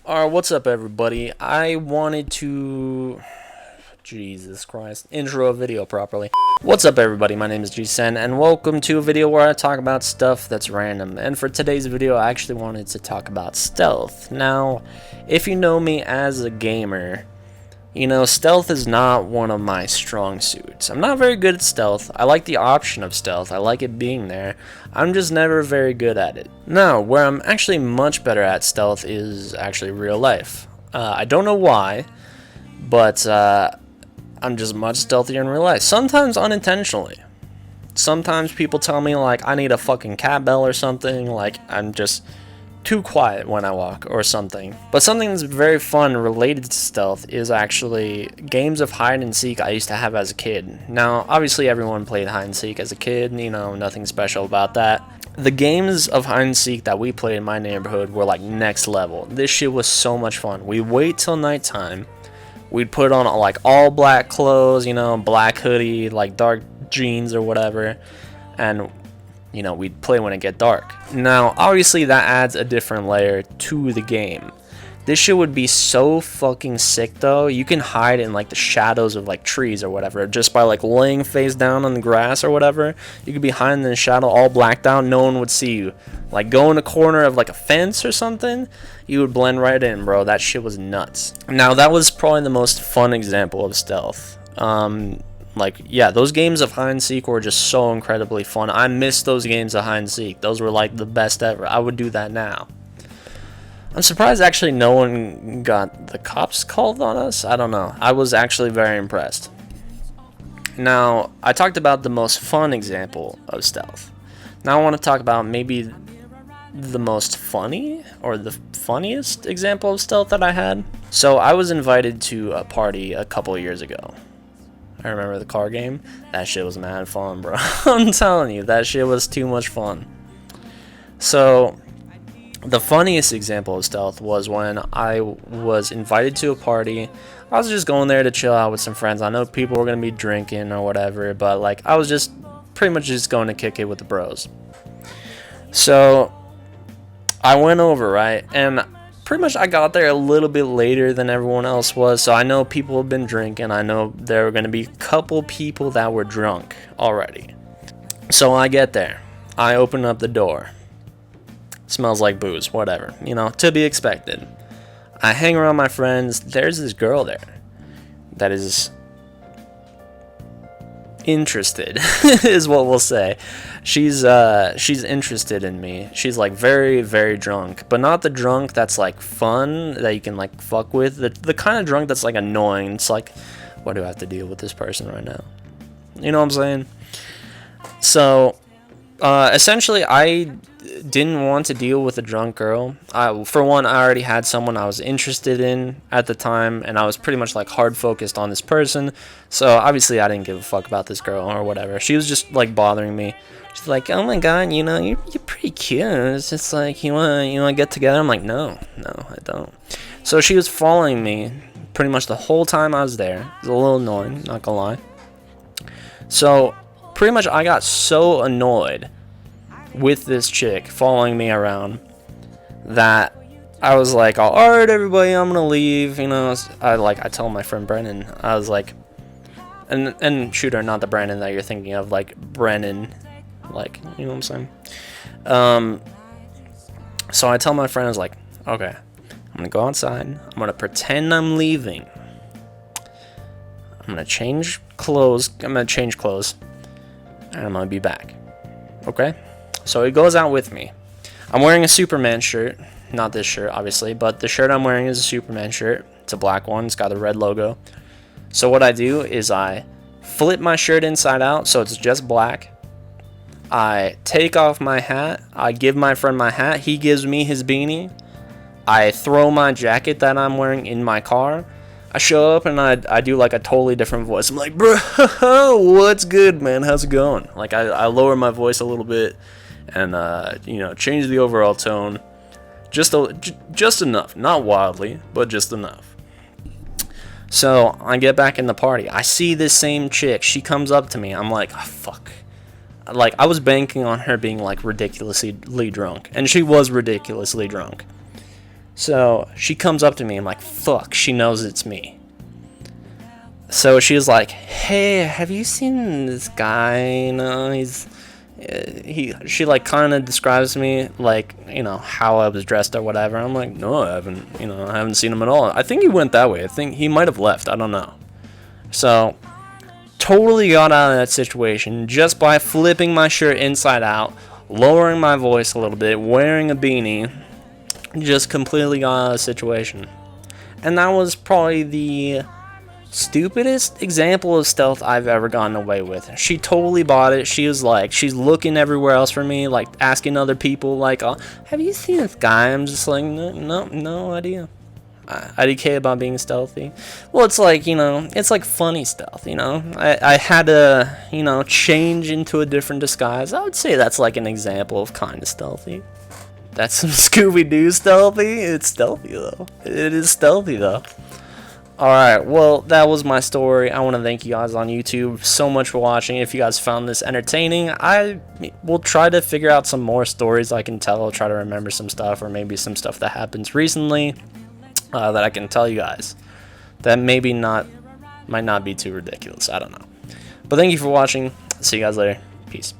Alright, what's up, everybody? I wanted to. Jesus Christ. Intro a video properly. What's up, everybody? My name is Sen, and welcome to a video where I talk about stuff that's random. And for today's video, I actually wanted to talk about stealth. Now, if you know me as a gamer, you know, stealth is not one of my strong suits. I'm not very good at stealth. I like the option of stealth. I like it being there. I'm just never very good at it. Now, where I'm actually much better at stealth is actually real life. I don't know why, but I'm just much stealthier in real life. Sometimes unintentionally. Sometimes people tell me, like, I need a fucking cat bell or something. Like, I'm just too quiet when I walk or something. But something that's very fun related to stealth is actually games of hide and seek I used to have as a kid. Now, obviously everyone played hide and seek as a kid, you know, nothing special about that. The games of hide and seek that we played in my neighborhood were like next level. This shit was so much fun. We'd wait till nighttime. We'd put on like all black clothes, you know, black hoodie, like dark jeans or whatever, and you know, we'd play when it get dark. Now, obviously that adds a different layer to the game. This shit would be so fucking sick though. You can hide in like the shadows of like trees or whatever, just by like laying face down on the grass or whatever. You could be hiding in the shadow all blacked out, no one would see you. Like go in the corner of like a fence or something, you would blend right in, bro. That shit was nuts. Now, that was probably the most fun example of stealth. Like, yeah, those games of hide and seek were just so incredibly fun. I miss those games of hide and seek. Those were like the best ever. I would do that now. I'm surprised actually no one got the cops called on us. I don't know. I was actually very impressed. Now, I talked about the most fun example of stealth. Now I want to talk about maybe the most funny or the funniest example of stealth that I had. So I was invited to a party a couple years ago. I remember the car game. That shit was mad fun, bro. I'm telling you, that shit was too much fun. So, the funniest example of stealth was when I was invited to a party. I was just going there to chill out with some friends. I know people were going to be drinking or whatever, but like I was just pretty much just going to kick it with the bros. So, I went over, right? And pretty much I got there a little bit later than everyone else was, so I know people have been drinking. I know there were going to be a couple people that were drunk already. So I get there. I open up the door. Smells like booze, whatever. You know, to be expected. I hang around my friends. There's this girl there that is interested, is what we'll say. She's interested in me. She's like very, very drunk, but not the drunk that's like fun that you can like fuck with. The kind of drunk that's like annoying. It's like, why do I have to deal with this person right now? You know what I'm saying? So essentially I didn't want to deal with a drunk girl. For one, I already had someone I was interested in at the time, and I was pretty much like hard focused on this person, so obviously I didn't give a fuck about this girl or whatever. She was just like bothering me. She's like, oh my god, you know, you're pretty cute. It's just like, you wanna get together? I'm like, no, I don't. So she was following me pretty much the whole time I was there. It was a little annoying, not gonna lie. So pretty much I got so annoyed with this chick following me around that I was like, all right, everybody, I'm gonna leave. You know, I tell my friend Brennan, I was like, and shooter, not the Brandon that you're thinking of, like Brennan, like, you know what I'm saying? So I tell my friend, I was like, okay, I'm gonna go outside. I'm gonna pretend I'm leaving. I'm gonna change clothes. And I'm gonna be back. Okay? So he goes out with me. I'm wearing a Superman shirt. Not this shirt, obviously, but the shirt I'm wearing is a Superman shirt. It's a black one. It's got a red logo. So what I do is I flip my shirt inside out so it's just black. I take off my hat. I give my friend my hat. He gives me his beanie. I throw my jacket that I'm wearing in my car. I show up and I do like a totally different voice. I'm like, bro, what's good, man? How's it going? Like I lower my voice a little bit and you know, change the overall tone just enough, not wildly, but just enough. So I get back in the party. I see this same chick. She comes up to me. I'm like, oh, fuck. Like, I was banking on her being like ridiculously drunk, and she was ridiculously drunk. So she comes up to me. I'm like, fuck, she knows it's me. So she was like, hey, have you seen this guy? You know, she like kind of describes me like, you know, how I was dressed or whatever. I'm like, no, I haven't seen him at all. I think he went that way. I think he might have left. I don't know. So totally got out of that situation just by flipping my shirt inside out, lowering my voice a little bit, wearing a beanie. Just completely got out of the situation. And that was probably the stupidest example of stealth I've ever gotten away with. She totally bought it. She was like, she's looking everywhere else for me, like asking other people, like, oh, have you seen this guy? I'm just like, no idea. IDK about being stealthy. Well, it's like, you know, it's like funny stealth, you know. I had to, you know, change into a different disguise. I would say that's like an example of kind of stealthy. That's some Scooby-Doo stealthy. It's stealthy though. It is stealthy though. Alright, well, that was my story. I want to thank you guys on YouTube so much for watching. If you guys found this entertaining, I will try to figure out some more stories I can tell. I'll try to remember some stuff, or maybe some stuff that happens recently that I can tell you guys. That maybe might not be too ridiculous. I don't know. But thank you for watching. See you guys later. Peace.